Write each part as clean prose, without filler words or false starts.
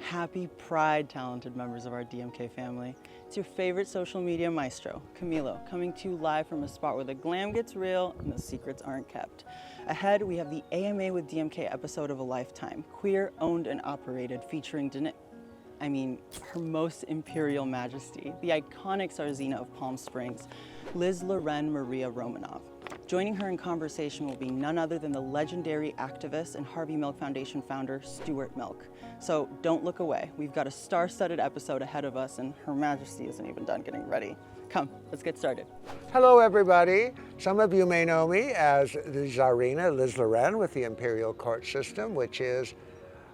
Happy Pride, talented members of our DMK family. It's your favorite social media maestro, Camilo, coming to you live from a spot where the glam gets real and the secrets aren't kept. Ahead, we have the AMA with DMK episode of a lifetime, queer, owned, and operated, featuring Her Most Imperial Majesty, the iconic Czarina of Palm Springs, Liz Loren Maria Romanov. Joining her in conversation will be none other than the legendary activist and Harvey Milk Foundation founder, Stuart Milk. So don't look away. We've got a star-studded episode ahead of us, and Her Majesty isn't even done getting ready. Come, let's get started. Hello, everybody. Some of you may know me as the Czarina Liz Loren with the Imperial Court System, which is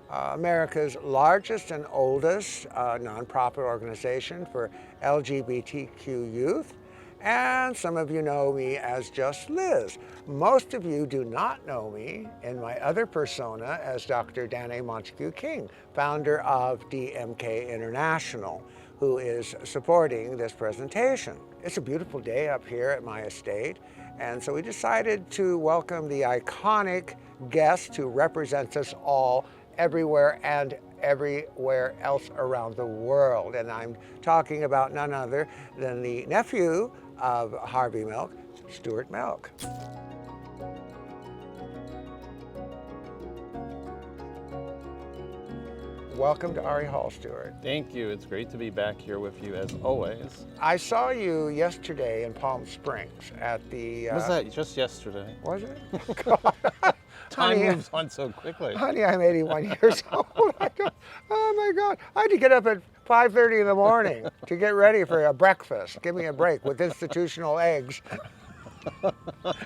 America's largest and oldest nonprofit organization for LGBTQ youth. And some of you know me as just Liz. Most of you do not know me in my other persona as Dr. Danné Montague King, founder of DMK International, who is supporting this presentation. It's a beautiful day up here at my estate, and so we decided to welcome the iconic guest who represents us all everywhere and everywhere else around the world. And I'm talking about none other than the nephew of Harvey Milk, Stuart Milk. Welcome to Ari Hall, Stuart. Thank you. It's great to be back here with you as always. I saw you yesterday in Palm Springs at the... Was that just yesterday? Was it? God. Time Honey, moves on so quickly. Honey, I'm 81 years old. Oh my God. I had to get up at 5:30 in the morning to get ready for a breakfast. Give me a break with institutional eggs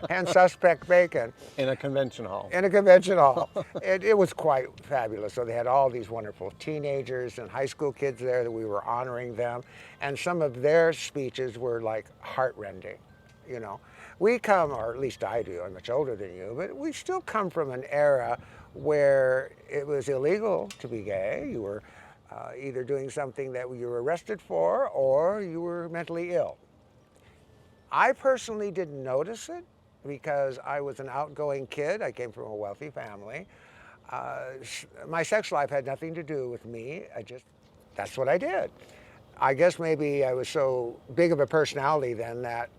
and suspect bacon. In a convention hall. In a convention hall. It was quite fabulous. So they had all these wonderful teenagers and high school kids there that we were honoring them. And some of their speeches were like heartrending, you know. We come, or at least I do, I'm much older than you, but we still come from an era where it was illegal to be gay. You were either doing something that you were arrested for or you were mentally ill. I personally didn't notice it because I was an outgoing kid. I came from a wealthy family. My sex life had nothing to do with me. That's what I did. I guess maybe I was so big of a personality then that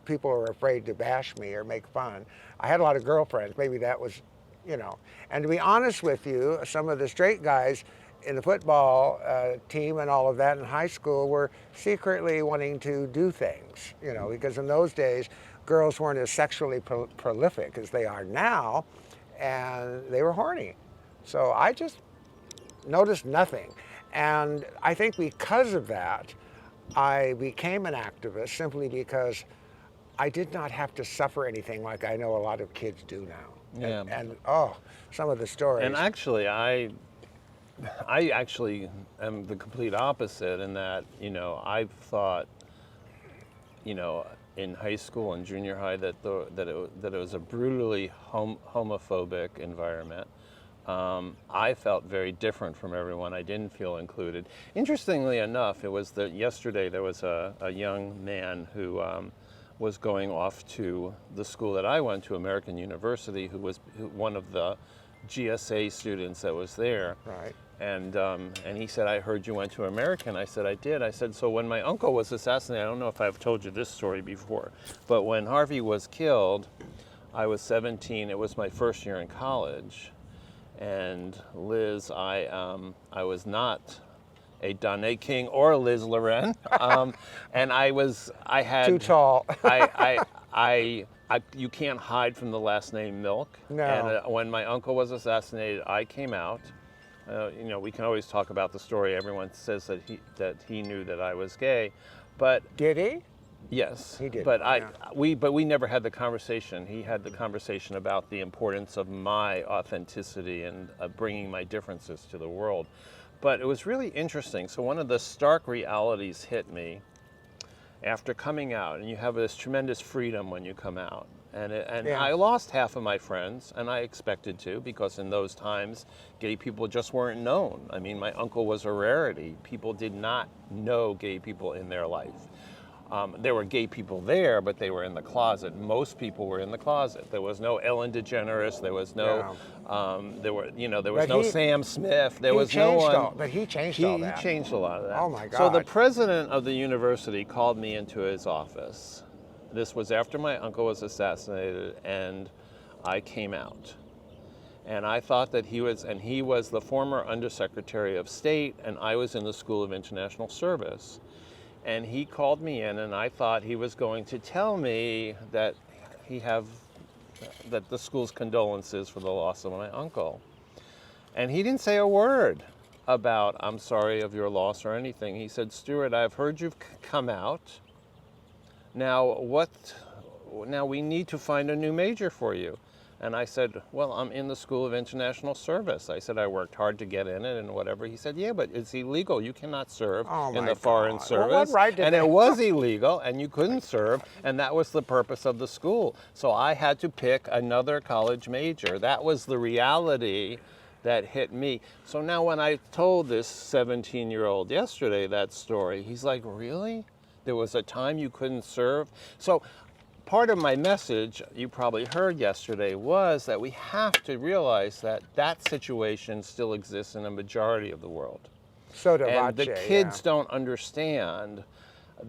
people were afraid to bash me or make fun. I had a lot of girlfriends. Maybe that was, you know. And to be honest with you, some of the straight guys in the football team and all of that in high school were secretly wanting to do things, you know, because in those days, girls weren't as sexually prolific as they are now, and they were horny. So I just noticed nothing. And I think because of that, I became an activist simply because I did not have to suffer anything like I know a lot of kids do now. Yeah. And some of the stories. And actually, I actually am the complete opposite in that, you know, I thought, you know, in high school and junior high that it was a brutally homophobic environment. I felt very different from everyone. I didn't feel included. Interestingly enough, it was that yesterday there was a young man who was going off to the school that I went to, American University, who was one of the GSA students that was there. Right. And he said, I heard you went to American. I said, I did. I said, so when my uncle was assassinated, I don't know if I've told you this story before, but when Harvey was killed, I was 17. It was my first year in college. And Liz, I was not a Danné King or a Liz Loren. And I had... Too tall. You can't hide from the last name Milk. No. And when my uncle was assassinated, I came out. You know, we can always talk about the story. Everyone says that he knew that I was gay, but Did he? yes, He did. But Yeah. we never had the conversation. He had the conversation about the importance of my authenticity and bringing my differences to the world. But it was really interesting. So one of the stark realities hit me after coming out, and you have this tremendous freedom when you come out. And Yeah. I lost half of my friends, and I expected to, because in those times, gay people just weren't known. I mean, my uncle was a rarity. People did not know gay people in their life. There were gay people there, but they were in the closet. Most people were in the closet. There was no Ellen DeGeneres. There was no, there was no Sam Smith. There was no one. But he changed all that. He changed a lot of that. Oh my God. So the president of the university called me into his office. This was after my uncle was assassinated, and I came out. And I thought that he was the former Undersecretary of State, and I was in the School of International Service. And he called me in, and I thought he was going to tell me that that the school's condolences for the loss of my uncle. And he didn't say a word about, I'm sorry of your loss or anything. He said, Stuart, I've heard you've come out. Now we need to find a new major for you. And I said, well, I'm in the School of International Service. I said, I worked hard to get in it and whatever. He said, yeah, but it's illegal. You cannot serve in the Foreign Service. Well, what right did and they... it was illegal, and you couldn't serve, and that was the purpose of the school. So I had to pick another college major. That was the reality that hit me. So now when I told this 17-year-old yesterday that story, he's like, really? There was a time you couldn't serve? So part of my message, you probably heard yesterday, was that we have to realize that that situation still exists in a majority of the world. So do and the kids don't understand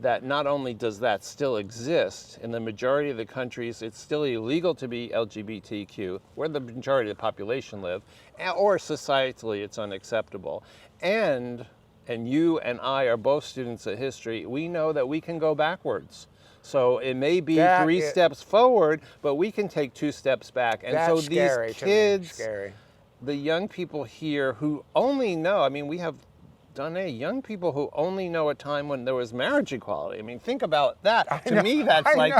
that not only does that still exist, in the majority of the countries, it's still illegal to be LGBTQ, where the majority of the population live, or societally it's unacceptable. And you and I are both students of history. We know that we can go backwards. So it may be three steps forward, but we can take 2 steps back. And so these kids, the young people here who only know, I mean, we have Danné, young people who only know a time when there was marriage equality. I mean, think about that. To me, that's like,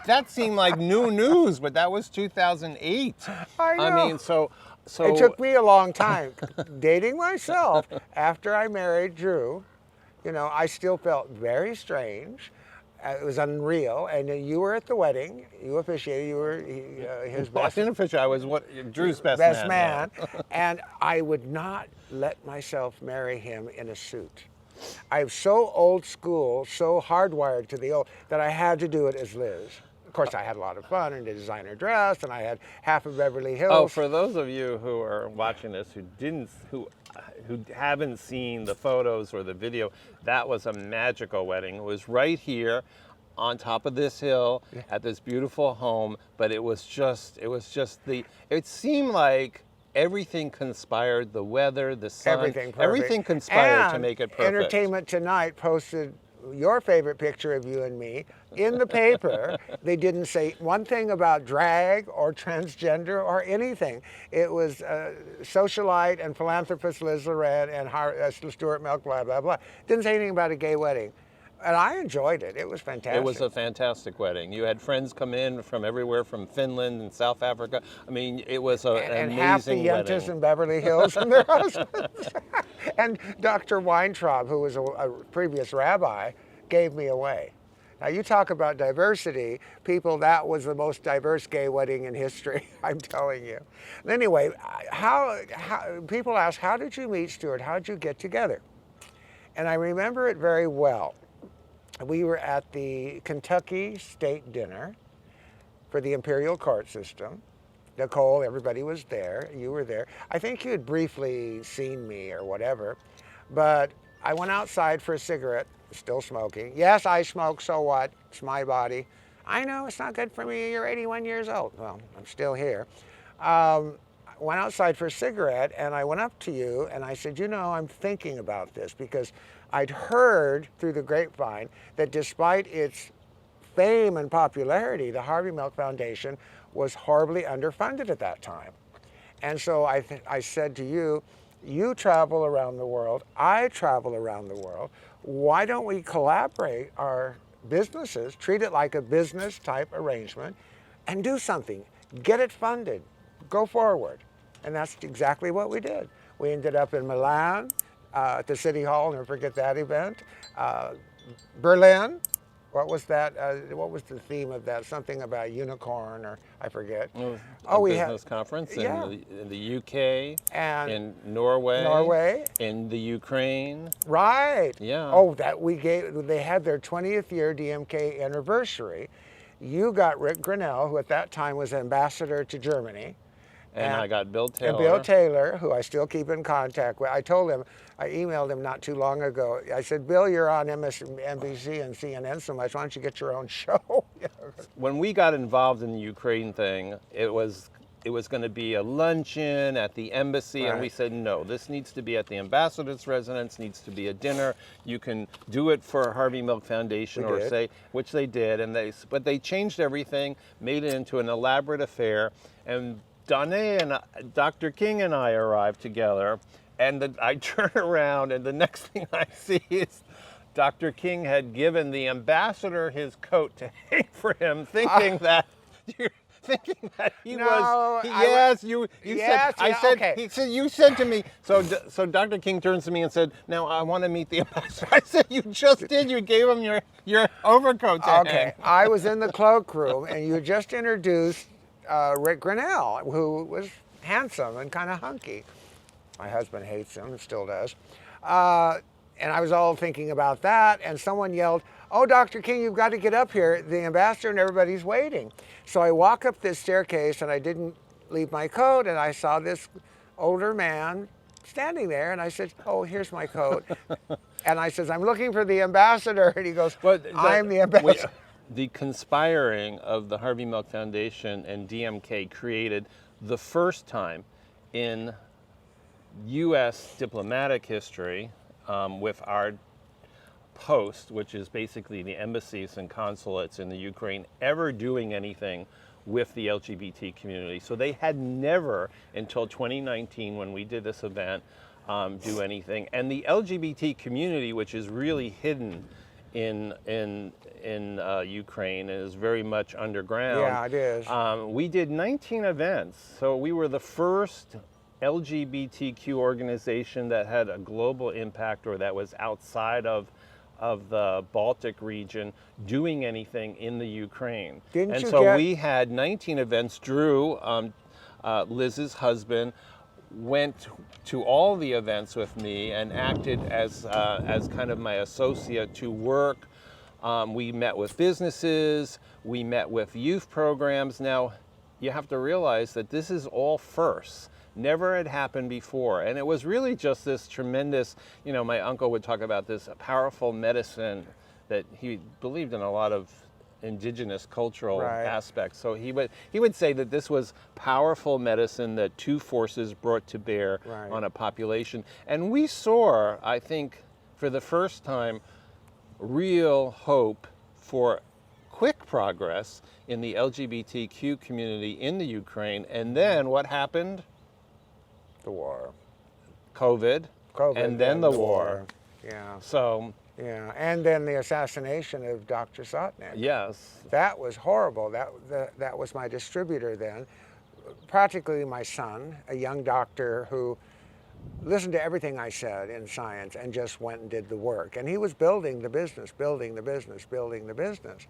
that seemed like new news, but that was 2008. I mean, so it took me a long time. Dating myself, after I married Drew, you know, I still felt very strange. It was unreal, and you were at the wedding. You officiated. You were his best. I didn't officiate. I was Drew's best man. And I would not let myself marry him in a suit. I'm so old school, so hardwired to the old, that I had to do it as Liz. Of course, I had a lot of fun in the designer dress, and I had half of Beverly Hills. Oh, for those of you who are watching this who haven't seen the photos or the video, that was a magical wedding. It was right here on top of this hill at this beautiful home, but it seemed like everything conspired, the weather, the sun, everything conspired to make it perfect. Entertainment Tonight posted your favorite picture of you and me in the paper. They didn't say one thing about drag or transgender or anything. It was socialite and philanthropist Liz Loren and Stuart Milk, blah, blah, blah. Didn't say anything about a gay wedding. And I enjoyed it. It was fantastic. It was a fantastic wedding. You had friends come in from everywhere, from Finland and South Africa. I mean, it was an amazing wedding. And half the Yentas in Beverly Hills and their husbands. And Dr. Weintraub, who was a previous rabbi, gave me away. Now, you talk about diversity. People, that was the most diverse gay wedding in history, I'm telling you. Anyway, people ask, how did you meet Stuart? How did you get together? And I remember it very well. We were at the Kentucky State Dinner for the Imperial Court System. Nicole, everybody was there. You were there. I think you had briefly seen me or whatever, but I went outside for a cigarette, still smoking. Yes, I smoke, so what? It's my body. I know it's not good for me. You're 81 years old. Well, I'm still here. I went outside for a cigarette, and I went up to you, and I said, you know, I'm thinking about this, because I'd heard through the grapevine that despite its fame and popularity, the Harvey Milk Foundation was horribly underfunded at that time. And so I said to you, you travel around the world, I travel around the world, why don't we collaborate our businesses, treat it like a business type arrangement, and do something, get it funded, go forward. And that's exactly what we did. We ended up in Milan, at the City Hall, never forget that event, Berlin, What was that? What was the theme of that? Something about unicorn, or I forget. A we business conference in, yeah. in the UK, And in Norway, in the Ukraine. Right. Yeah. Oh, they had their 20th year DMK anniversary. You got Rick Grinnell, who at that time was ambassador to Germany. And I got Bill Taylor. And Bill Taylor, who I still keep in contact with. I emailed him not too long ago. I said, Bill, you're on MSNBC and CNN so much. Why don't you get your own show? When we got involved in the Ukraine thing, it was going to be a luncheon at the embassy, and we said, no, this needs to be at the ambassador's residence, needs to be a dinner. You can do it for Harvey Milk Foundation which they did, but they changed everything, made it into an elaborate affair, and Danné and Dr. King and I arrived together, and I turn around, and the next thing I see is Dr. King had given the ambassador his coat to hang for him, thinking that he was. Yes, you yes, said. yeah, I said. okay. He said you said to me. So Dr. King turns to me and said, "Now I want to meet the ambassador." I said, "You just did. You gave him your overcoat to hang." I was in the cloakroom, and you just introduced Rick Grinnell, who was handsome and kind of hunky. My husband hates him, still does. And I was all thinking about that, and someone yelled, "Oh, Dr. King, you've got to get up here. The ambassador and everybody's waiting." So I walk up this staircase, and I didn't leave my coat, and I saw this older man standing there, and I said, "Oh, here's my coat." And I says, "I'm looking for the ambassador," and he goes, "I'm the ambassador." The conspiring of the Harvey Milk Foundation and DMK created the first time in U.S. diplomatic history with our post, which is basically the embassies and consulates in the Ukraine, ever doing anything with the LGBT community. So they had never, until 2019 when we did this event, do anything. And the LGBT community, which is really hidden in Ukraine and is very much underground. Yeah, it is. We did 19 events, so we were the first LGBTQ organization that had a global impact, or that was outside of the Baltic region doing anything in the Ukraine. We had 19 events. Drew, Liz's husband, went to all the events with me and acted as kind of my associate to work. We met with businesses, we met with youth programs. Now, you have to realize that this is all firsts. Never had happened before. And it was really just this tremendous, my uncle would talk about this powerful medicine that he believed in a lot of indigenous cultural aspects. So he would say that this was powerful medicine that two forces brought to bear on a population. And we saw, I think, for the first time, real hope for quick progress in the LGBTQ community in the Ukraine. And then what happened? The war. COVID and then the war. Yeah. So. Yeah, and then the assassination of Dr. Sotnik. Yes. That was horrible. That was my distributor then. Practically my son, a young doctor who listened to everything I said in science and just went and did the work. And he was building the business, building the business, building the business.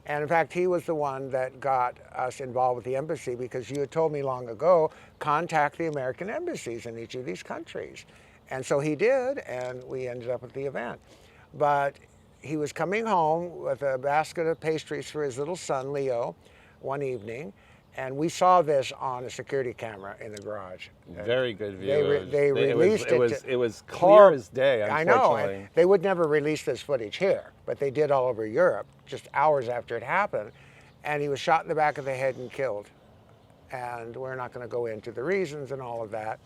And in fact, he was the one that got us involved with the embassy, because you had told me long ago, contact the American embassies in each of these countries. And so he did, and we ended up at the event. But he was coming home with a basket of pastries for his little son, Leo, one evening, and we saw this on a security camera in the garage. Very good view. They released it. It was clear as day, I know. And they would never release this footage here, but they did all over Europe just hours after it happened. And he was shot in the back of the head and killed. And we're not going to go into the reasons and all of that.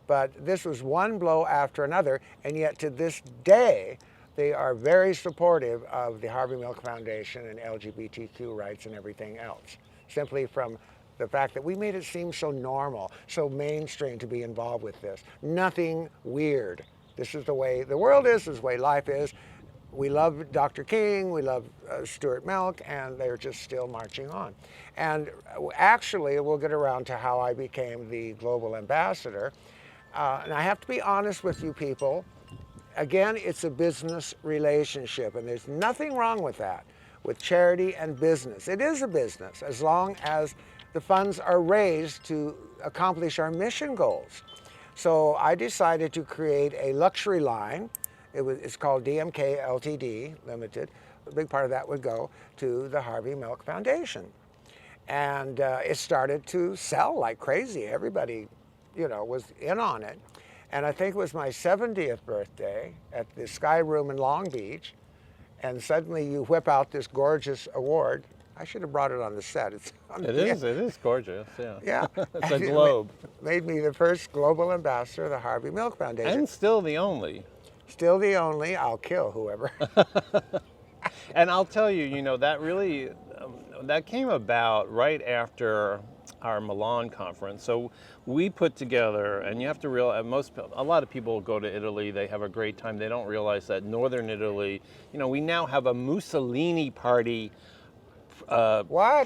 But this was one blow after another, and yet to this day, they are very supportive of the Harvey Milk Foundation and LGBTQ rights and everything else, simply from the fact that we made it seem so normal, so mainstream to be involved with this. Nothing weird. This is the way the world is, this is the way life is. We love Dr. King, we love Stuart Milk, and they're just still marching on. And actually, we'll get around to how I became the global ambassador. And I have to be honest with you people. Again, it's a business relationship, and there's nothing wrong with that. with charity and business. It is a business as long as the funds are raised to accomplish our mission goals. So I decided to create a luxury line. It's called DMK Ltd. Limited. A big part of that would go to the Harvey Milk Foundation. And it started to sell like crazy. Everybody, was in on it. And I think it was my 70th birthday at the Sky Room in Long Beach. And suddenly you whip out this gorgeous award. I should have brought it on the set. It is gorgeous, yeah. Yeah. It's a globe. Made me the first global ambassador of the Harvey Milk Foundation. And still the only. Still the only. I'll kill whoever. And I'll tell you, that really, that came about right after our Milan conference. So we put together, and you have to realize, a lot of people go to Italy, they have a great time. They don't realize that Northern Italy, we now have a Mussolini party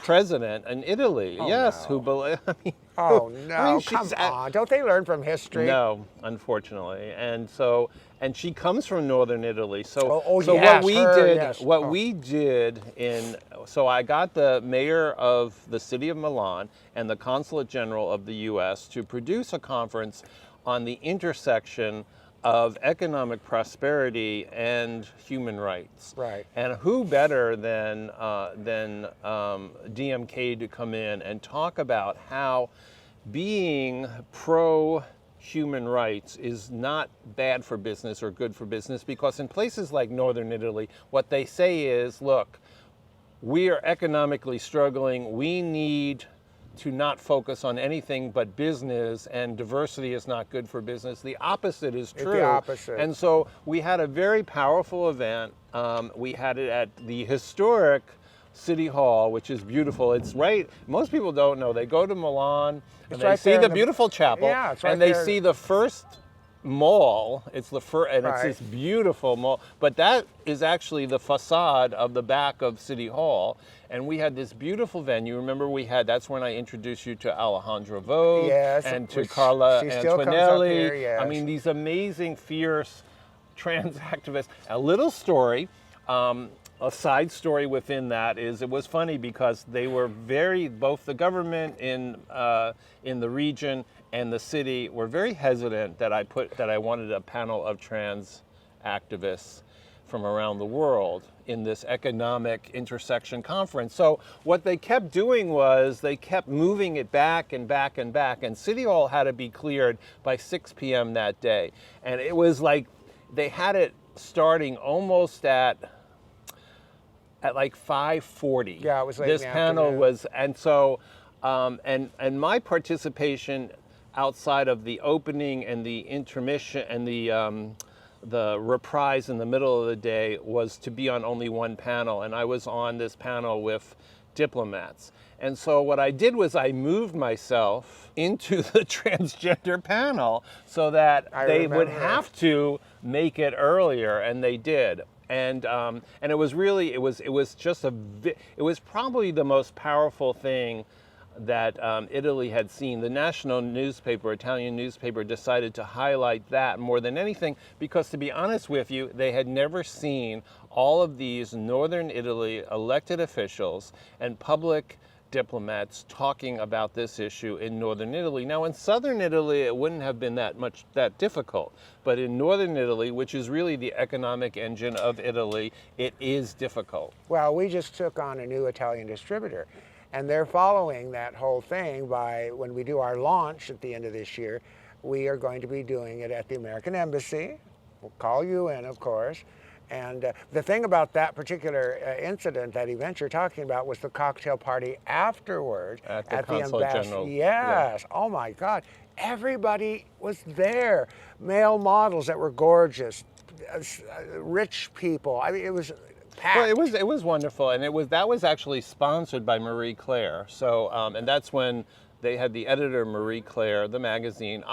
president in Italy. Oh, yes, no. Oh no, come on. Don't they learn from history? No, unfortunately. And she comes from Northern Italy. So yes, we did so I got the mayor of the city of Milan and the consulate general of the US to produce a conference on the intersection of economic prosperity and human rights. Right. And who better than DMK to come in and talk about how being pro-human rights is not bad for business or good for business, because in places like Northern Italy, what they say is, look, we are economically struggling. We need to not focus on anything but business, and diversity is not good for business. The opposite is true. It's the opposite. And so we had a very powerful event. We had it at the historic City Hall, which is beautiful. It's right, most people don't know, they go to Milan and they see the beautiful chapel, and they see the first mall. It's the first, and it's this beautiful mall. But that is actually the facade of the back of City Hall. And we had this beautiful venue. Remember, that's when I introduced you to Alejandra Vogue and to Carla Antonelli. Yes. I mean, these amazing, fierce trans activists. A little story. A side story within that is, it was funny because they were both the government in the region and the city were very hesitant that I wanted a panel of trans activists from around the world in this economic intersection conference. So what they kept doing was they kept moving it back and back and back, and City Hall had to be cleared by 6 p.m. that day. And it was like they had it starting almost at like 5:40. Yeah, it was late. This panel was, and so, and my participation outside of the opening and the intermission and the reprise in the middle of the day was to be on only one panel, and I was on this panel with diplomats. And so what I did was I moved myself into the transgender panel so that they would have to make it earlier, and they did. And it was really, it was probably the most powerful thing that Italy had seen. The national newspaper, Italian newspaper, decided to highlight that more than anything because, to be honest with you, they had never seen all of these Northern Italy elected officials and public diplomats talking about this issue in Northern Italy. Now, in Southern Italy, it wouldn't have been that difficult. But in Northern Italy, which is really the economic engine of Italy, it is difficult. Well, we just took on a new Italian distributor, and they're following that whole thing by, when we do our launch at the end of this year, we are going to be doing it at the American Embassy. We'll call you in, of course. And the thing about that particular incident, that event you're talking about, was the cocktail party afterward at the Consulate embassy. General. Yes. Yeah. Oh my God. Everybody was there. Male models that were gorgeous, rich people. I mean, it was packed. Well, it was wonderful, and that was actually sponsored by Marie Claire. So, and that's when they had the editor Marie Claire, the magazine.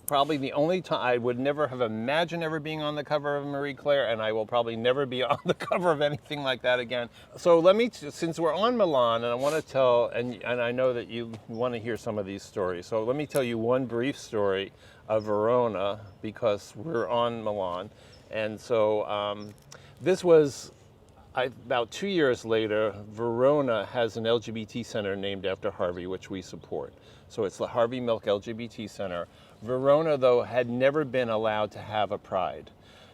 Probably the only time I would never have imagined ever being on the cover of Marie Claire, and I will probably never be on the cover of anything like that again. So since we're on Milan, and I want to tell, and I know that you want to hear some of these stories, so let me tell you one brief story of Verona, because we're on Milan. And so this was about 2 years later, Verona has an LGBT center named after Harvey, which we support. So it's the Harvey Milk LGBT Center. Verona, though, had never been allowed to have a pride.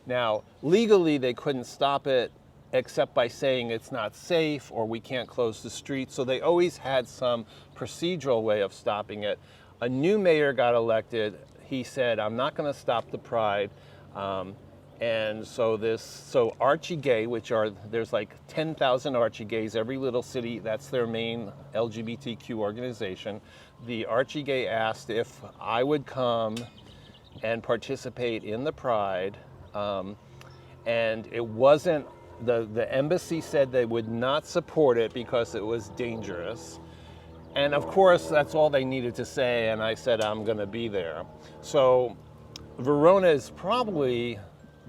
Now, legally, they couldn't stop it except by saying it's not safe or we can't close the street. So they always had some procedural way of stopping it. A new mayor got elected. He said, I'm not going to stop the pride. And so Archie Gay, there's like 10,000 Archie Gays, every little city, that's their main LGBTQ organization. The Archie Gay asked if I would come and participate in the pride. And it wasn't, the embassy said they would not support it because it was dangerous. And of course, that's all they needed to say, and I said, I'm gonna be there. So Verona is probably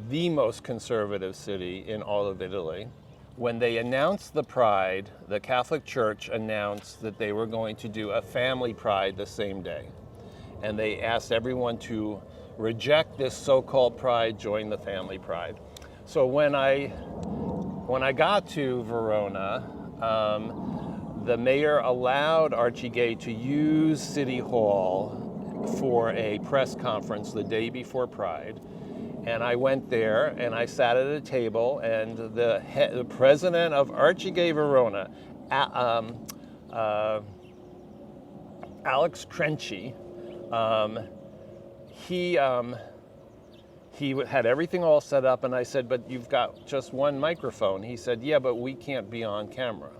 the most conservative city in all of Italy. When they announced the pride, the Catholic Church announced that they were going to do a family pride the same day. And they asked everyone to reject this so-called pride, join the family pride. So when I got to Verona, the mayor allowed Archie Gay to use City Hall for a press conference the day before Pride. And I went there and I sat at a table, and the president of Archie Gay Verona, Alex Crenci, he had everything all set up, and I said, but you've got just one microphone. He said, yeah, but we can't be on camera.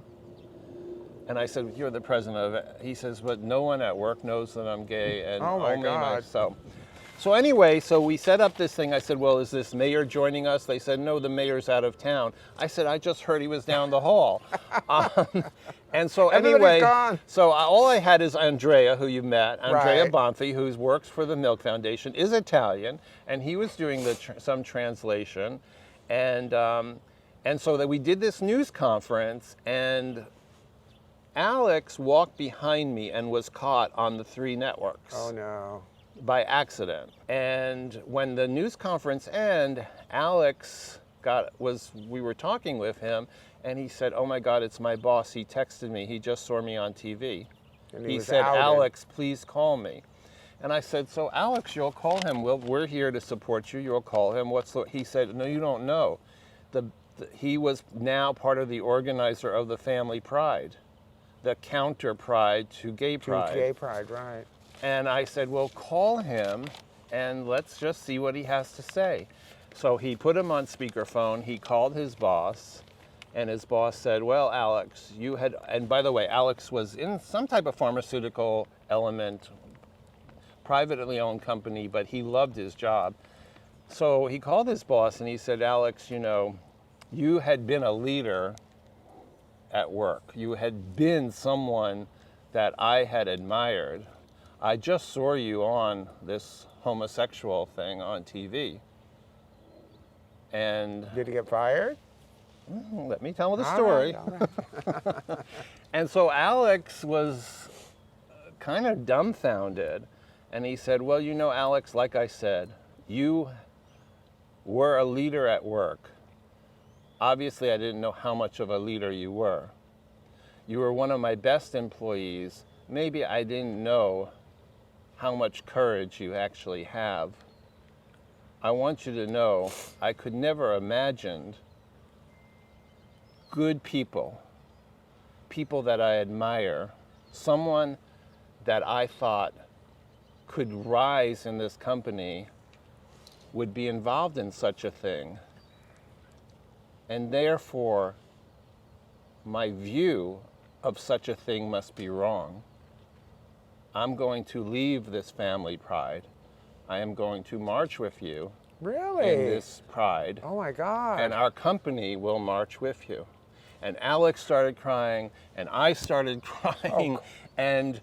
And I said, you're the president of it. He says, but no one at work knows that I'm gay, and oh my only God. myself. So anyway, so we set up this thing. I said, well, is this mayor joining us? They said, no, the mayor's out of town. I said, I just heard he was down the hall. And so anyway, gone. so all I had is Andrea, who you met, Andrea Right. Bonfi, who works for the Milk Foundation, is Italian, and he was doing some translation. And so that we did this news conference, and Alex walked behind me and was caught on the 3 networks. Oh no. By accident. And when the news conference ended, Alex we were talking with him, and he said, oh my God, it's my boss. He texted me. He just saw me on TV. And He was said, outed. Alex, please call me. And I said, so Alex, you'll call him. We're here to support you. You'll call him. He said, no, you don't know. He was now part of the organizer of the Family Pride, the counter pride to Gay Pride. To Gay Pride, right. And I said, well, call him and let's just see what he has to say. So he put him on speakerphone. He called his boss, and his boss said, well, Alex, and by the way, Alex was in some type of pharmaceutical element, privately owned company, but he loved his job. So he called his boss and he said, Alex, you had been a leader at work. You had been someone that I had admired. I just saw you on this homosexual thing on TV. And Did he get fired? let me tell the story. All right. And so Alex was kind of dumbfounded. And he said, well, Alex, like I said, you were a leader at work. Obviously, I didn't know how much of a leader you were. You were one of my best employees. Maybe I didn't know how much courage you actually have. I want you to know I could never imagined good people that I admire, someone that I thought could rise in this company would be involved in such a thing. And therefore, my view of such a thing must be wrong. I'm going to leave this family pride. I am going to march with you Really? in this pride. Oh my God. And our company will march with you. And Alex started crying, and I started crying, and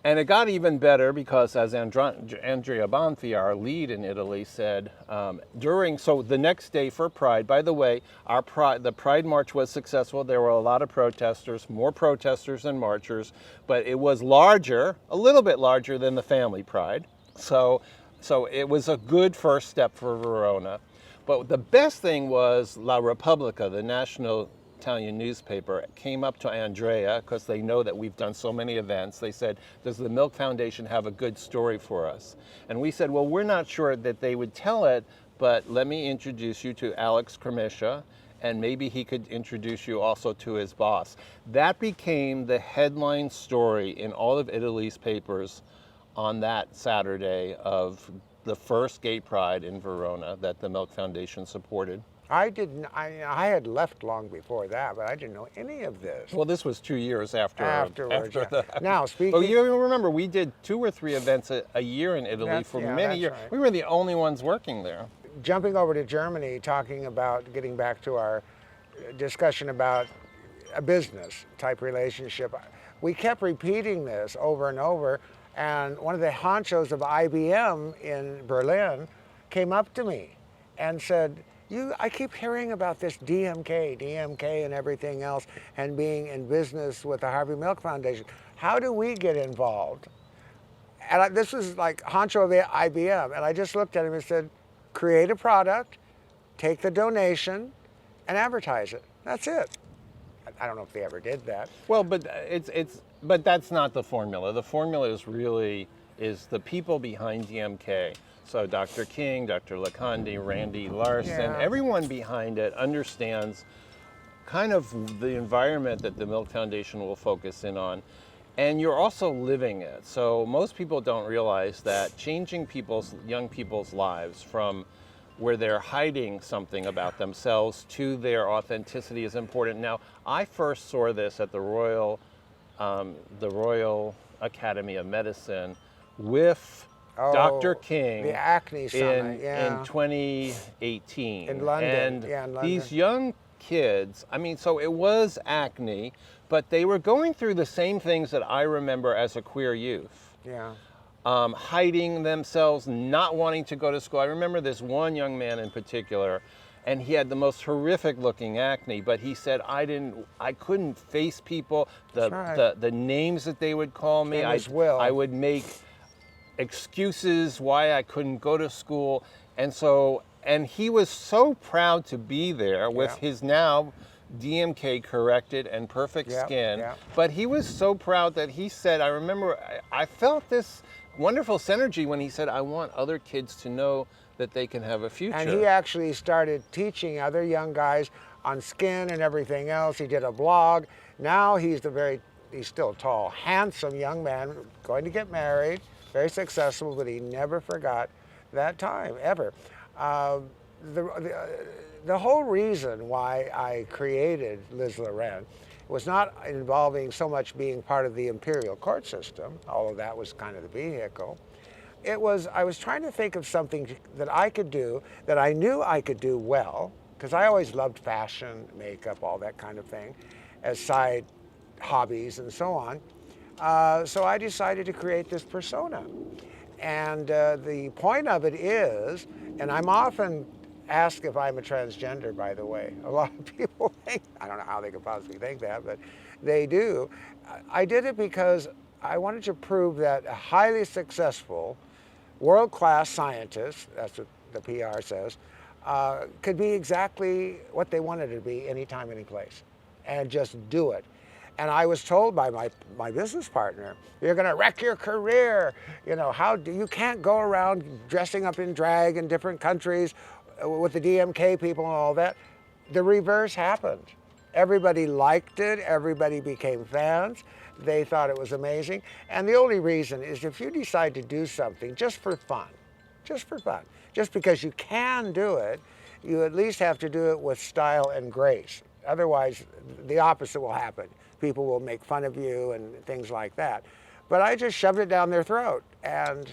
it got even better because, as Andrea Bonfi, our lead in Italy, said, so the next day for Pride, by the way, the Pride March was successful. There were a lot of protesters, more protesters than marchers, but it was larger, a little bit larger than the Family Pride. So it was a good first step for Verona. But the best thing was La Repubblica, the national Italian newspaper came up to Andrea, because they know that we've done so many events. They said, does the Milk Foundation have a good story for us? And we said, well, we're not sure that they would tell it, but let me introduce you to Alex Cremiscia, and maybe he could introduce you also to his boss. That became the headline story in all of Italy's papers on that Saturday of the first gay pride in Verona that the Milk Foundation supported. I had left long before that, but I didn't know any of this. Well, this was 2 years afterwards. Yeah. Now, speaking... But you remember, we did 2 or 3 events a year in Italy for many years. Right. We were the only ones working there. Jumping over to Germany, talking about, getting back to our discussion about a business type relationship, we kept repeating this over and over, and one of the honchos of IBM in Berlin came up to me and said, I keep hearing about this DMK and everything else, and being in business with the Harvey Milk Foundation. How do we get involved? And this was like honcho of the IBM, and I just looked at him and said, create a product, take the donation, and advertise it. That's it. I don't know if they ever did that. Well, but but that's not the formula. The formula is the people behind DMK. So Dr. King, Dr. Lacondi, Randy Larson, everyone behind it understands kind of the environment that the Milk Foundation will focus in on. And you're also living it. So most people don't realize that changing young people's lives from where they're hiding something about themselves to their authenticity is important. Now, I first saw this at the Royal Academy of Medicine with Dr. King, the acne summit, in 2018. In London, and these young kids, I mean, so it was acne, but they were going through the same things that I remember as a queer youth. Yeah. Hiding themselves, not wanting to go to school. I remember this one young man in particular, and he had the most horrific looking acne, but he said, I couldn't face people, the names that they would call me. I would make excuses why I couldn't go to school. And he was so proud to be there with his now DMK corrected and perfect skin. But he was so proud that he said, I remember, I felt this wonderful synergy when he said, I want other kids to know that they can have a future. And he actually started teaching other young guys on skin and everything else. He did a blog. Now he's still tall, handsome young man, going to get married, very successful, but he never forgot that time, ever. The whole reason why I created Liz Loren was not involving so much being part of the imperial court system, although that was kind of the vehicle. I was trying to think of something that I could do, that I knew I could do well, because I always loved fashion, makeup, all that kind of thing, as side hobbies and so on. So I decided to create this persona. And the point of it is, and I'm often asked if I'm a transgender, by the way. A lot of people think, I don't know how they could possibly think that, but they do. I did it because I wanted to prove that a highly successful, world-class scientist, that's what the PR says, could be exactly what they wanted to be anytime, any place, and just do it. And I was told by my business partner, you're going to wreck your career. You know, you can't go around dressing up in drag in different countries with the DMK people and all that. The reverse happened. Everybody liked it. Everybody became fans. They thought it was amazing. And the only reason is if you decide to do something just for fun, just because you can do it, you at least have to do it with style and grace. Otherwise, the opposite will happen. People will make fun of you and things like that. But I just shoved it down their throat. And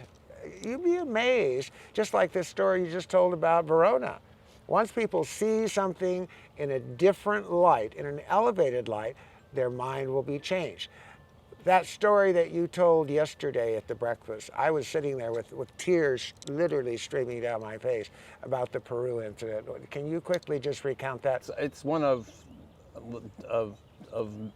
you'd be amazed, just like this story you just told about Verona. Once people see something in a different light, in an elevated light, their mind will be changed. That story that you told yesterday at the breakfast, I was sitting there with tears literally streaming down my face about the Peru incident. Can you quickly just recount that? It's one of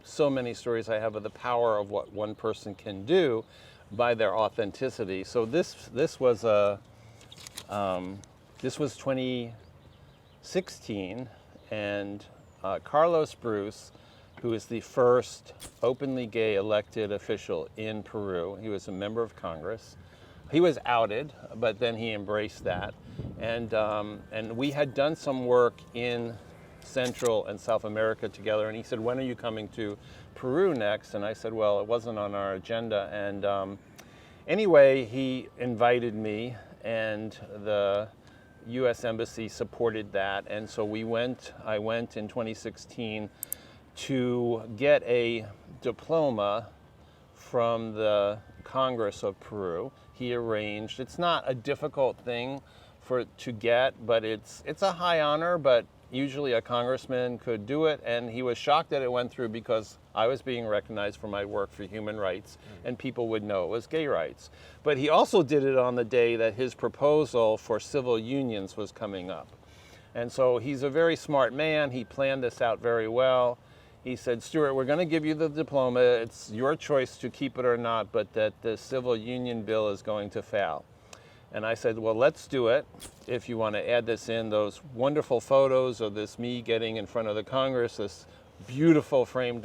so many stories I have of the power of what one person can do by their authenticity. So this was 2016, and Carlos Bruce, who is the first openly gay elected official in Peru. He was a member of Congress. He was outed, but then he embraced that. And we had done some work in Central and South America together, and he said, when are you coming to Peru next? And I said, well, it wasn't on our agenda. And anyway, he invited me, and the U.S. Embassy supported that. And so I went in 2016 to get a diploma from the Congress of Peru. He arranged. It's not a difficult thing to get, but it's a high honor, but usually a congressman could do it, and he was shocked that it went through because I was being recognized for my work for human rights, and people would know it was gay rights. But he also did it on the day that his proposal for civil unions was coming up. And so he's a very smart man. He planned this out very well. He said, Stuart, we're going to give you the diploma. It's your choice to keep it or not, but that the civil union bill is going to fail. And I said, well, let's do it. If you want to add this in, those wonderful photos of this me getting in front of the Congress, this beautiful framed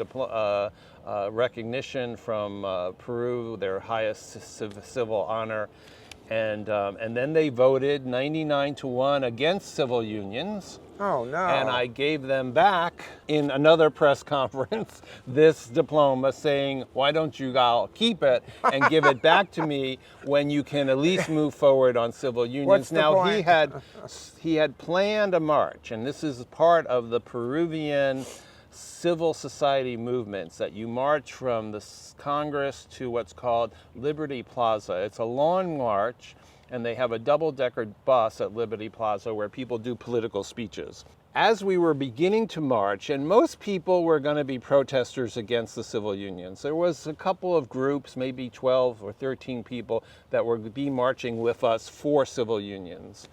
recognition from Peru, their highest civil honor. And then they voted 99-1 against civil unions. Oh, no. And I gave them back in another press conference this diploma saying, why don't you all keep it and give it back to me when you can at least move forward on civil unions. What's the now, point? he had planned a march, and this is part of the Peruvian civil society movements, that you march from the Congress to what's called Liberty Plaza. It's a long march, and they have a double-decker bus at Liberty Plaza where people do political speeches. As we were beginning to march, and most people were going to be protesters against the civil unions, there was a couple of groups, maybe 12 or 13 people, that would be marching with us for civil unions,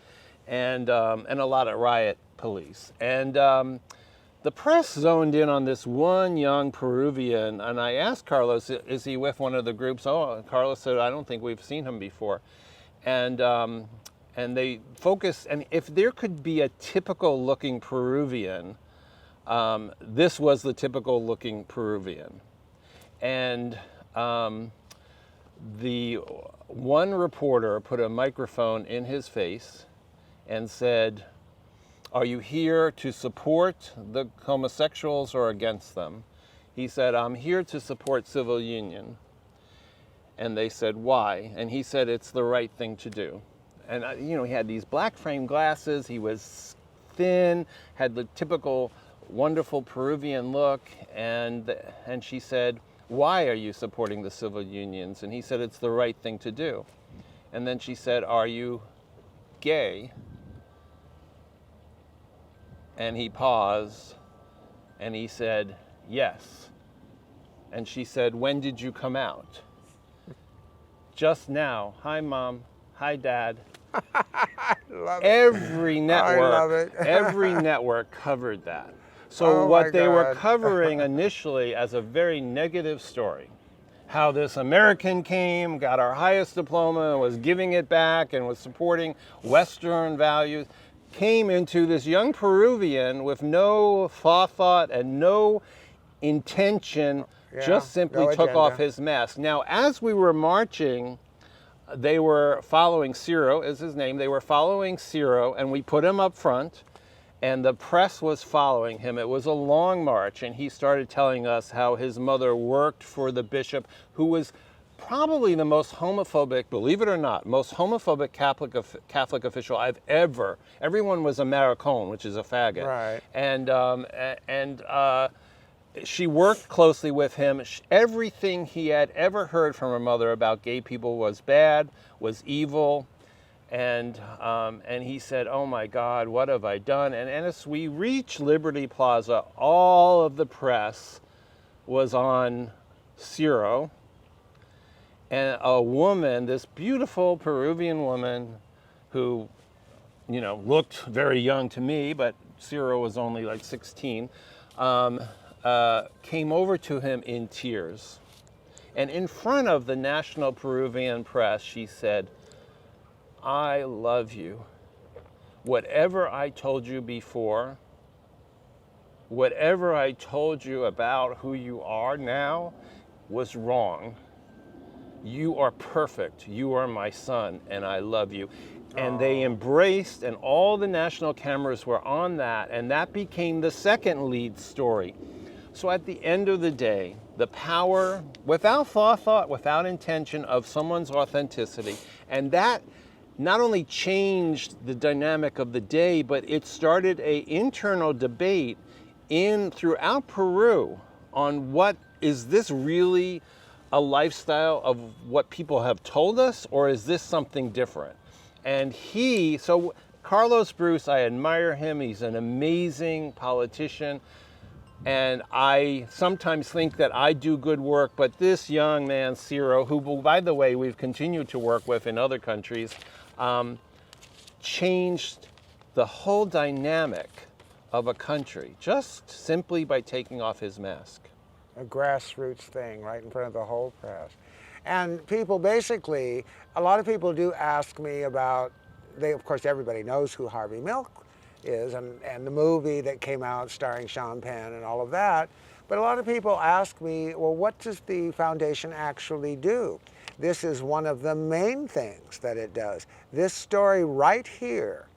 and a lot of riot police. And the press zoned in on this one young Peruvian, and I asked Carlos, is he with one of the groups? Oh, Carlos said, I don't think we've seen him before. And they focused, and if there could be a typical looking Peruvian, this was the typical looking Peruvian. And the one reporter put a microphone in his face and said, are you here to support the homosexuals or against them? He said, I'm here to support civil union. And they said, why? And he said, it's the right thing to do. And he had these black frame glasses. He was thin, had the typical wonderful Peruvian look. And she said, why are you supporting the civil unions? And he said, it's the right thing to do. And then she said, are you gay? And he paused, and he said, yes. And she said, when did you come out? Just now. Hi, Mom. Hi, Dad. I love it. Every network, I love it. every network covered that. So Oh, what my they were God. covering initially as a very negative story, how this American came, got our highest diploma, and was giving it back, and was supporting Western values, came into this young Peruvian with no forethought and no intention, just simply no took agenda. off his mask. Now, as we were marching, they were following Ciro, is his name. They were following Ciro, and we put him up front, and the press was following him. It was a long march, and he started telling us how his mother worked for the bishop, who was probably the most homophobic, believe it or not, most homophobic Catholic official I've ever. Everyone was a maricon, which is a faggot. Right. And she worked closely with him. Everything he had ever heard from her mother about gay people was bad, was evil. And he said, oh my God, what have I done? And as we reached Liberty Plaza, all of the press was on Ciro. And a woman, this beautiful Peruvian woman who, looked very young to me, but Ciro was only like 16, came over to him in tears. And in front of the national Peruvian press, she said, I love you. Whatever I told you before, whatever I told you about who you are now was wrong. You are perfect. You are my son, and I love you. And they embraced, and all the national cameras were on that, and that became the second lead story. So at the end of the day, the power, without thought, without intention, of someone's authenticity, and that not only changed the dynamic of the day, but it started an internal debate throughout Peru on what is this really a lifestyle of what people have told us, or is this something different? And so Carlos Bruce, I admire him. He's an amazing politician. And I sometimes think that I do good work, but this young man, Ciro, who, by the way, we've continued to work with in other countries, changed the whole dynamic of a country just simply by taking off his mask. A grassroots thing right in front of the whole press. And people basically, a lot of people do ask me about, of course everybody knows who Harvey Milk is and the movie that came out starring Sean Penn and all of that. But a lot of people ask me, well, what does the foundation actually do? This is one of the main things that it does. This story right here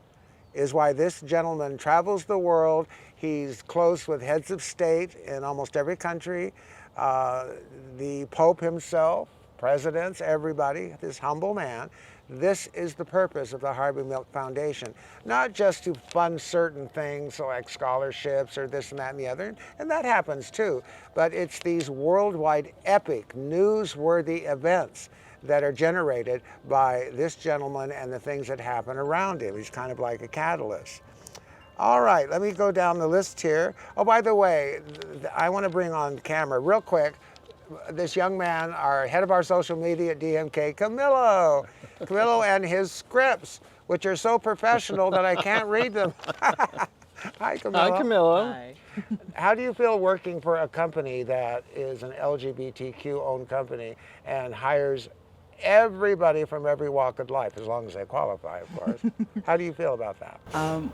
is why this gentleman travels the world. He's close with heads of state in almost every country, the Pope himself, presidents, everybody, this humble man. This is the purpose of the Harvey Milk Foundation, not just to fund certain things like scholarships or this and that and the other, and that happens too, but it's these worldwide epic, newsworthy events that are generated by this gentleman and the things that happen around him. He's kind of like a catalyst. All right, let me go down the list here. Oh, by the way, I want to bring on camera real quick this young man, our head of our social media at DMK, Camilo. Camilo and his scripts, which are so professional that I can't read them. Hi, Camilo. Hi, Camilo. Hi. How do you feel working for a company that is an LGBTQ owned company and hires everybody from every walk of life, as long as they qualify, of course? How do you feel about that?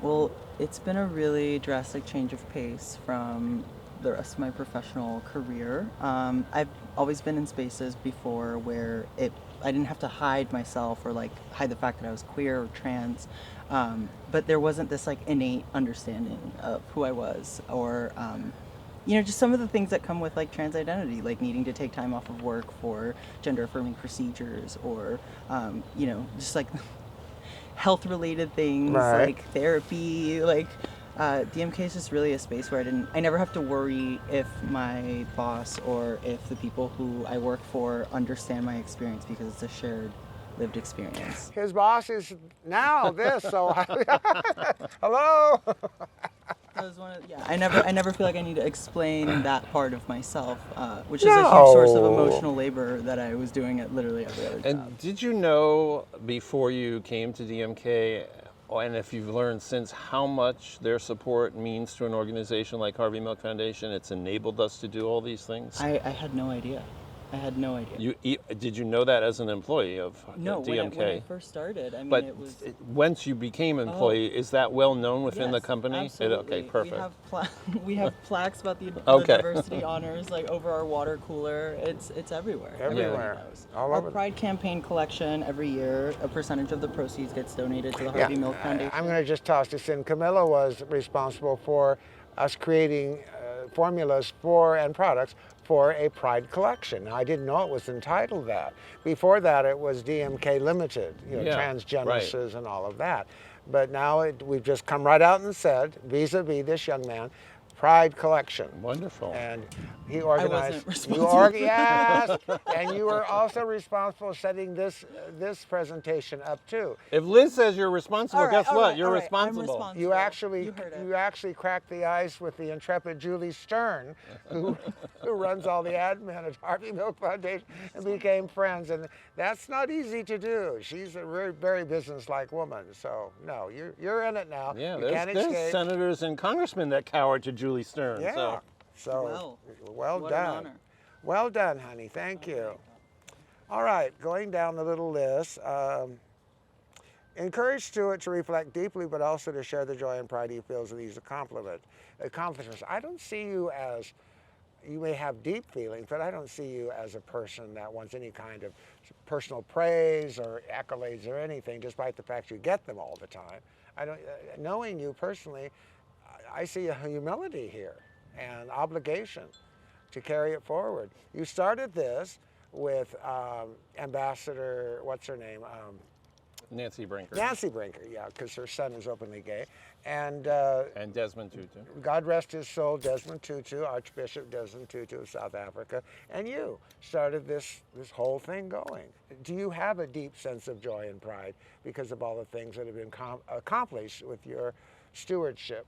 Well, it's been a really drastic change of pace from the rest of my professional career. I've always been in spaces before where I didn't have to hide myself or like hide the fact that I was queer or trans, but there wasn't this like innate understanding of who I was, or just some of the things that come with like trans identity, like needing to take time off of work for gender affirming procedures, or just like health related things, right, like therapy, like DMK is just really a space where I never have to worry if my boss or if the people who I work for understand my experience, because it's a shared lived experience. His boss is now this, so hello. That was I never feel like I need to explain that part of myself, which is a huge source of emotional labor that I was doing at literally every other job. And did you know before you came to DMK, and if you've learned since, how much their support means to an organization like Harvey Milk Foundation? It's enabled us to do all these things. I had no idea. I had no idea. Did you know that as an employee of DMK? When I first started, I mean, but it was... once you became employee, is that well known within the company? Absolutely. Okay, perfect. We have plaques about the Okay. diversity honors like over our water cooler. It's everywhere. Everywhere. All Our over. Pride campaign collection every year, a percentage of the proceeds gets donated to the Harvey Milk Foundation. I'm going to just toss this in. Camilla was responsible for us creating formulas for and products for a Pride collection. Now, I didn't know it was entitled that. Before that, it was DMK Limited, transgenesis and all of that. But now we've just come right out and said, vis-a-vis this young man, Pride collection. Wonderful. And he organized. I wasn't responsible. Yes, and you were also responsible for setting this presentation up too. If Liz says you're responsible, All right, guess all what? right, You're all right, I'm responsible. responsible. You actually heard it. you actually cracked the ice with the intrepid Julie Stern, who runs all the admin at Harvey Milk Foundation, and became friends. And that's not easy to do. She's a very, very businesslike woman. So no, you're in it now. Yeah, you can't there's escape. senators and congressmen that cower to Julie Stern. Yeah. So. Well what done. an honor. Well done, honey. Thank you. All right, going down the little list. Encourage Stuart to reflect deeply, but also to share the joy and pride he feels in these accomplishments. I don't see you as, you may have deep feelings, but I don't see you as a person that wants any kind of personal praise or accolades or anything, despite the fact you get them all the time. I don't, knowing you personally, I see a humility here and obligation to carry it forward. You started this with Ambassador, what's her name? Nancy Brinker. Nancy Brinker, yeah, because her son is openly gay. And Desmond Tutu. God rest his soul, Desmond Tutu, Archbishop Desmond Tutu of South Africa, and you started this whole thing going. Do you have a deep sense of joy and pride because of all the things that have been accomplished with your stewardship?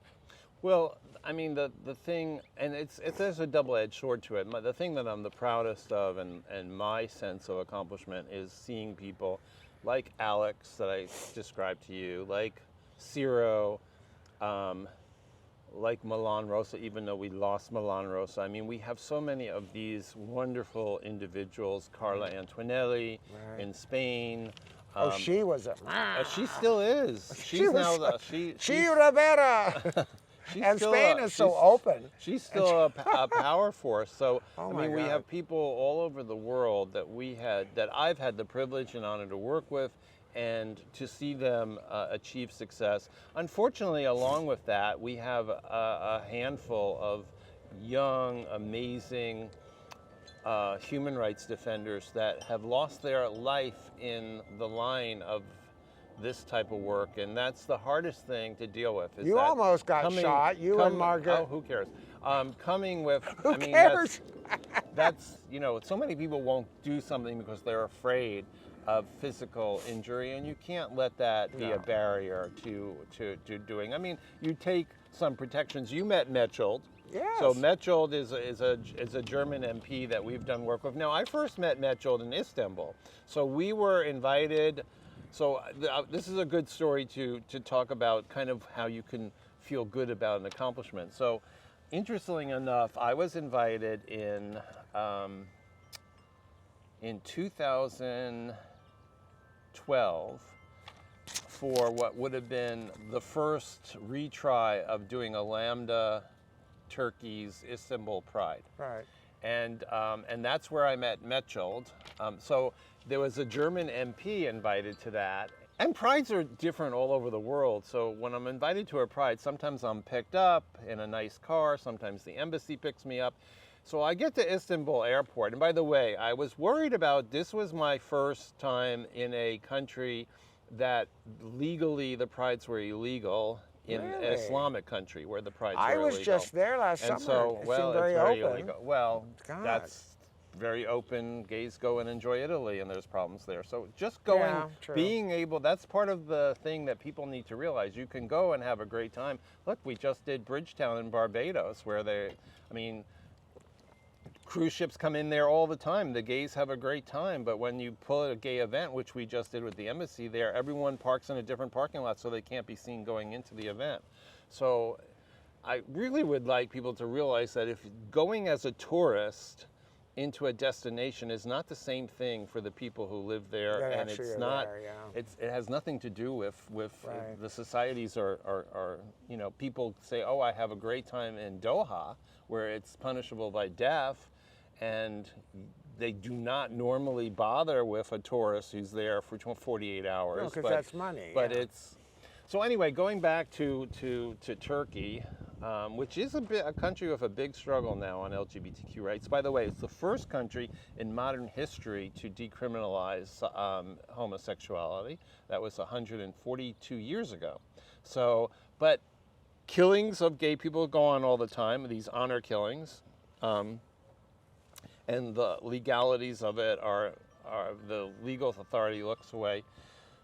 Well, I mean, the thing, and there's a double-edged sword to it. The thing that I'm the proudest of and my sense of accomplishment is seeing people like Alex that I described to you, like Ciro, like Milan Rosa, even though we lost Milan Rosa. I mean, we have so many of these wonderful individuals, Carla Antonelli in Spain. She was a... She still is. She's now she's Rivera! And Spain is so open. She's still a power force. So Oh I my mean, we God. have people all over the world that I've had the privilege and honor to work with, and to see them achieve success. Unfortunately, along with that, we have a handful of young, amazing human rights defenders that have lost their life in the line of this type of work, and that's the hardest thing to deal with. Is You that almost got shot, you and Margaret. Oh, who cares? Coming with, Who I mean, cares? that's, you know, so many people won't do something because they're afraid of physical injury, and you can't let that be a barrier to doing. I mean, you take some protections. You met Metchold. Yes. So Metchold is a German MP that we've done work with. Now, I first met Metchold in Istanbul. So we were invited. So this is a good story to talk about kind of how you can feel good about an accomplishment. So interestingly enough, I was invited in 2012 for what would have been the first retry of doing a Lambda Turkey's Istanbul Pride. Right. And that's where I met Metchold. So there was a German MP invited to that. And prides are different all over the world. So when I'm invited to a pride, sometimes I'm picked up in a nice car. Sometimes the embassy picks me up. So I get to Istanbul airport. And by the way, I was worried about, this was my first time in a country that legally the prides were illegal. In an Really? Islamic country where the prides I are was illegal. just there last And summer. so, It well, seemed very it's very open. illegal. Well, God. that's very open. Gays go and enjoy Italy, and there's problems there. So just going, Yeah, true. being able, that's part of the thing that people need to realize. You can go and have a great time. Look, we just did Bridgetown in Barbados, where cruise ships come in there all the time. The gays have a great time, but when you pull a gay event, which we just did with the embassy there, everyone parks in a different parking lot so they can't be seen going into the event. So I really would like people to realize that if going as a tourist into a destination is not the same thing for the people who live there, That and actually it's are not. there, yeah. It has nothing to do with Right. the societies are you know, people say, oh, I have a great time in Doha, where it's punishable by death, and they do not normally bother with a tourist who's there for 48 hours. No, 'cause that's money, But yeah. so anyway, going back to Turkey, which is a country with a big struggle now on LGBTQ rights. By the way, it's the first country in modern history to decriminalize homosexuality. That was 142 years ago. So, but killings of gay people go on all the time, these honor killings. And the legalities of it are the legal authority looks away.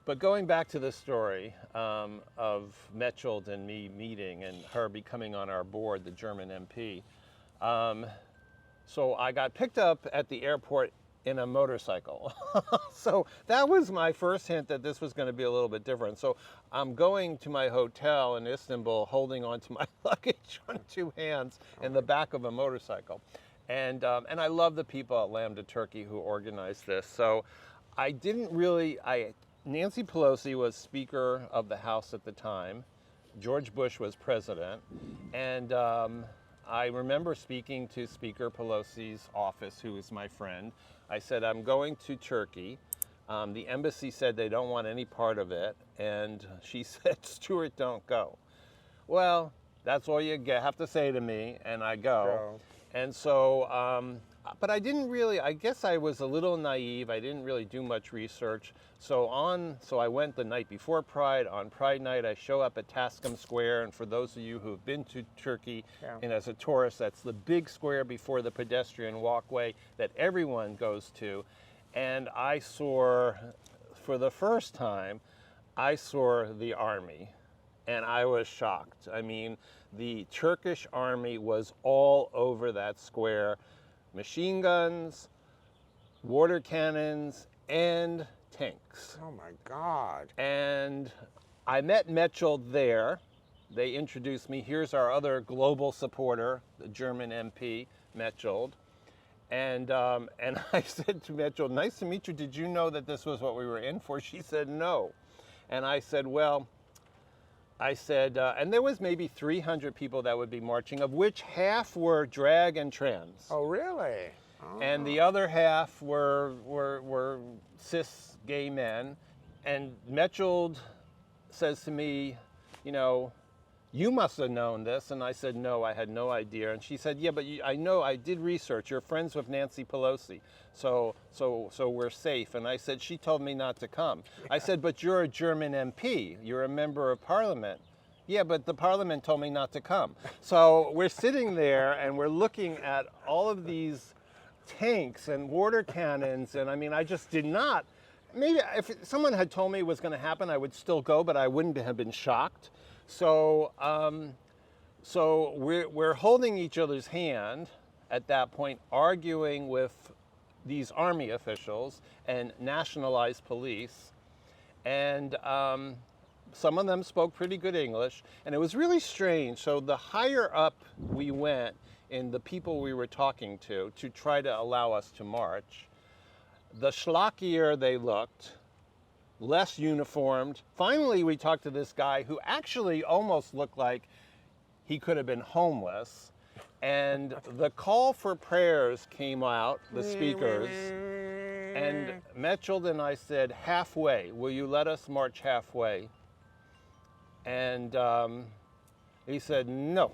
But going back to the story of Metchold and me meeting and her becoming on our board, the German MP. So I got picked up at the airport in a motorcycle. So that was my first hint that this was going to be a little bit different. So I'm going to my hotel in Istanbul holding onto my luggage on two hands in the back of a motorcycle. And I love the people at Lambda Turkey who organized this. So I didn't really, I Nancy Pelosi was Speaker of the House at the time. George Bush was president. And I remember speaking to Speaker Pelosi's office, who is my friend. I said, I'm going to Turkey. The embassy said they don't want any part of it. And she said, Stuart, don't go. Well, that's all you have to say to me, and I go. And so, but I didn't really, I guess I was a little naive. I didn't really do much research. So I went the night before Pride. On Pride night, I show up at Taskim Square. And for those of you who have been to Turkey, and as a tourist, that's the big square before the pedestrian walkway that everyone goes to. And I saw, for the first time, I saw the army. And I was shocked. I mean, the Turkish army was all over that square. Machine guns, water cannons, and tanks. Oh my God. And I met Metchel there. They introduced me. Here's our other global supporter, the German MP, Metchel. And I said to Metchel, nice to meet you. Did you know that this was what we were in for? She said, no. And I said, well, and there was maybe 300 people that would be marching, of which half were drag and trans. Oh, really? Oh. And the other half were cis gay men. And Metchel says to me, you know, you must have known this. And I said, no, I had no idea. And she said, yeah, but I know, I did research. You're friends with Nancy Pelosi. So we're safe. And I said, she told me not to come. I said, but you're a German MP. You're a member of parliament. Yeah, but the parliament told me not to come. So we're sitting there and we're looking at all of these tanks and water cannons. And I mean, I just did not. Maybe if someone had told me it was going to happen, I would still go, but I wouldn't have been shocked. So we're holding each other's hand at that point, arguing with these army officials and nationalized police. And some of them spoke pretty good English. And it was really strange. So the higher up we went in the people we were talking to try to allow us to march, the schlockier they looked, less uniformed. Finally, we talked to this guy who actually almost looked like he could have been homeless. And the call for prayers came out, the speakers, and Metchel and I said, halfway, will you let us march halfway? And he said, no.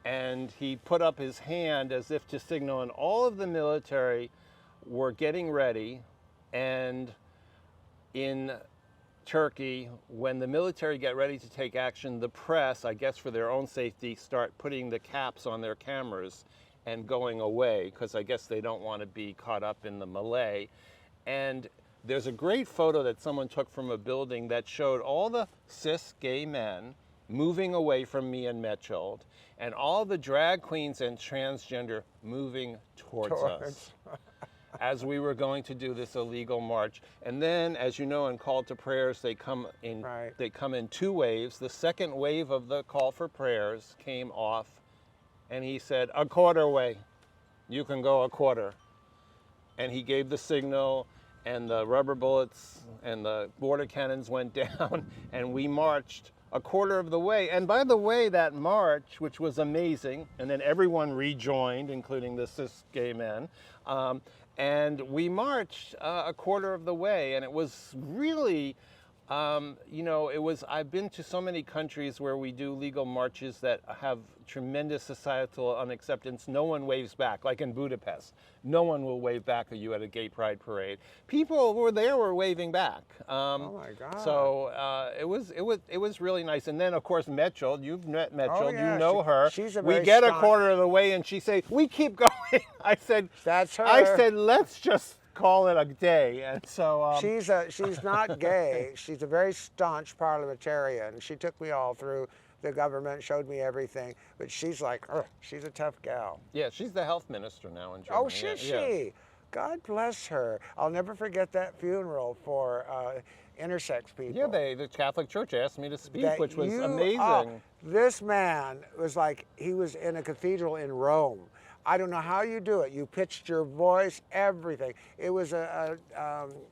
And he put up his hand as if to signal, and all of the military were getting ready. And in Turkey, when the military get ready to take action, the press, I guess for their own safety, start putting the caps on their cameras and going away, because I guess they don't want to be caught up in the melee. And there's a great photo that someone took from a building that showed all the cis gay men moving away from me and Metchel, and all the drag queens and transgender moving towards us. As we were going to do this illegal march. And then, as you know, in call to prayers, they come in two waves. The second wave of the call for prayers came off, and he said, a quarter way. You can go a quarter. And he gave the signal, and the rubber bullets and the water cannons went down, and we marched a quarter of the way. And by the way, that march, which was amazing, and then everyone rejoined, including the cis gay men, and we marched a quarter of the way, and it was really, you know, I've been to so many countries where we do legal marches that have tremendous societal unacceptance. No one waves back, like in Budapest. No one will wave back at you at a gay pride parade. People who were there were waving back. Oh my God. So it was really nice. And then of course Metchel, you've met Metchel, oh, yeah. you know her. She's a we very get a staunch... quarter of the way and she say, we keep going. I said, that's her. I said, let's just call it a day. And so she's not gay. She's a very staunch parliamentarian. She took me all through the government, showed me everything, but she's like, she's a tough gal. Yeah, she's the health minister now in Germany. Oh, she's she? Yeah. God bless her. I'll never forget that funeral for intersex people. Yeah, the Catholic Church asked me to speak, which was amazing. This man was like, he was in a cathedral in Rome. I don't know how you do it. You pitched your voice, everything. It was a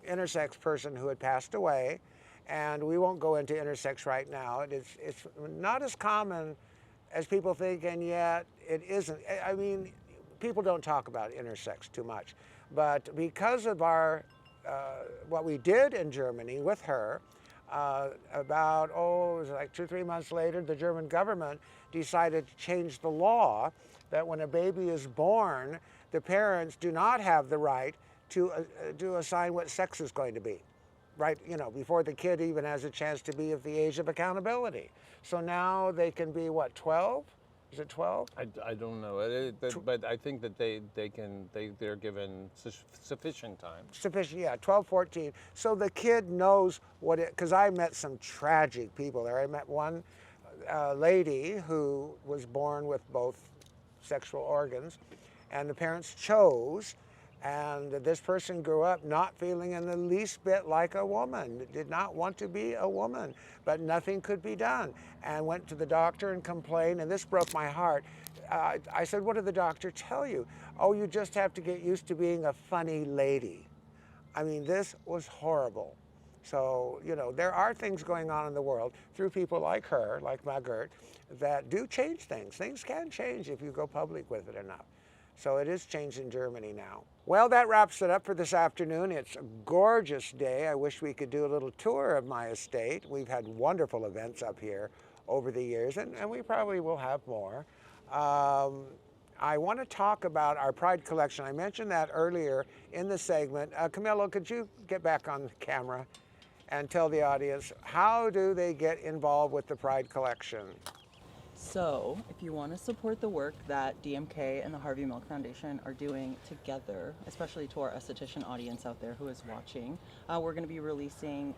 intersex person who had passed away, and we won't go into intersex right now. It's not as common as people think, and yet it isn't. I mean, people don't talk about intersex too much, but because of our what we did in Germany with her, it was like 2-3 months later, the German government decided to change the law that when a baby is born, the parents do not have the right to assign what sex is going to be, right? You know, before the kid even has a chance to be of the age of accountability. So now they can be, what, 12? Is it 12? I don't know, but I think that they're given sufficient time. Sufficient, yeah, 12, 14. So the kid knows what it, because I met some tragic people there. I met one lady who was born with both sexual organs, and the parents chose, and this person grew up not feeling in the least bit like a woman, did not want to be a woman, but nothing could be done, and went to the doctor and complained, and this broke my heart. I said, what did the doctor tell you? Oh, you just have to get used to being a funny lady. I mean, this was horrible. So, you know, there are things going on in the world through people like her, like Margaret, that do change things. Things can change if you go public with it enough. So it is changed in Germany now. Well, that wraps it up for this afternoon. It's a gorgeous day. I wish we could do a little tour of my estate. We've had wonderful events up here over the years, and we probably will have more. I want to talk about our Pride collection. I mentioned that earlier in the segment. Camilo, could you get back on camera and tell the audience, how do they get involved with the Pride collection? So, if you want to support the work that DMK and the Harvey Milk Foundation are doing together, especially to our esthetician audience out there who is watching, we're going to be releasing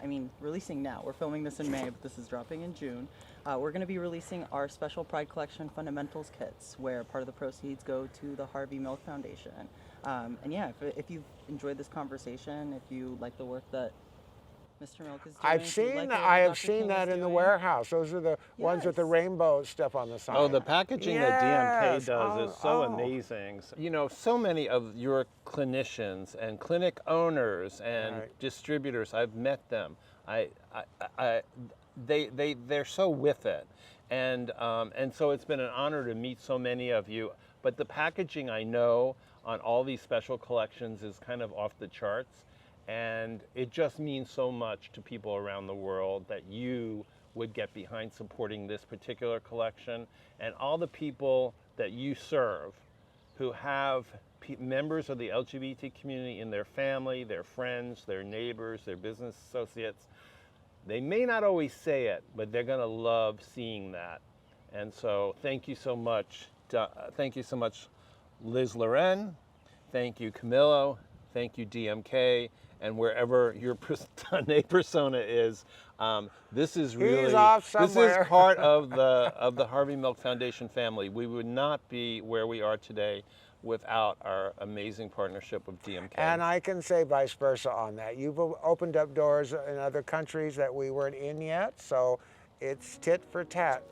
now. We're filming this in May, but this is dropping in June. We're going to be releasing our special Pride Collection Fundamentals kits, where part of the proceeds go to the Harvey Milk Foundation. And yeah, if you've enjoyed this conversation, if you like the work that Mr. Milk is doing. I have seen that in the warehouse. Those are the ones with the rainbow stuff on the side. Oh, the packaging that DMK does is so amazing. You know, so many of your clinicians and clinic owners and distributors, I've met them. They're so with it, and so it's been an honor to meet so many of you. But the packaging, I know, on all these special collections is kind of off the charts. And it just means so much to people around the world that you would get behind supporting this particular collection, and all the people that you serve who have members of the LGBT community in their family, their friends, their neighbors, their business associates. They may not always say it, but they're going to love seeing that. And so thank you so much. Thank you so much, Liz Loren. Thank you, Camilo. Thank you, DMK. And wherever your Danné persona is, this is really this is part of the Harvey Milk Foundation family. We would not be where we are today without our amazing partnership with DMK. And I can say vice versa on that. You've opened up doors in other countries that we weren't in yet, so it's tit for tat.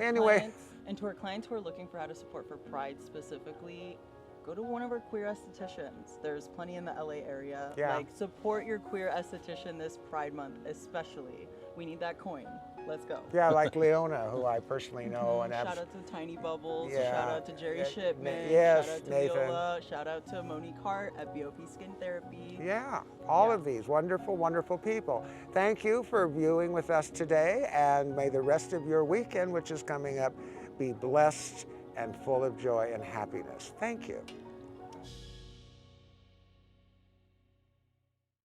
Anyway. And to our clients who are looking for how to support for Pride specifically, go to one of our queer estheticians. There's plenty in the LA area. Yeah. Like, support your queer esthetician this Pride Month, especially. We need that coin. Let's go. Yeah, like Leona, who I personally know. And shout out to Tiny Bubbles. Yeah. Shout out to Jerry Shipman. Yes, shout out to Nathan. Viola. Shout out to Monique Hart at BOP Skin Therapy. Yeah, all of these wonderful, wonderful people. Thank you for viewing with us today, and may the rest of your weekend, which is coming up, be blessed and full of joy and happiness. Thank you.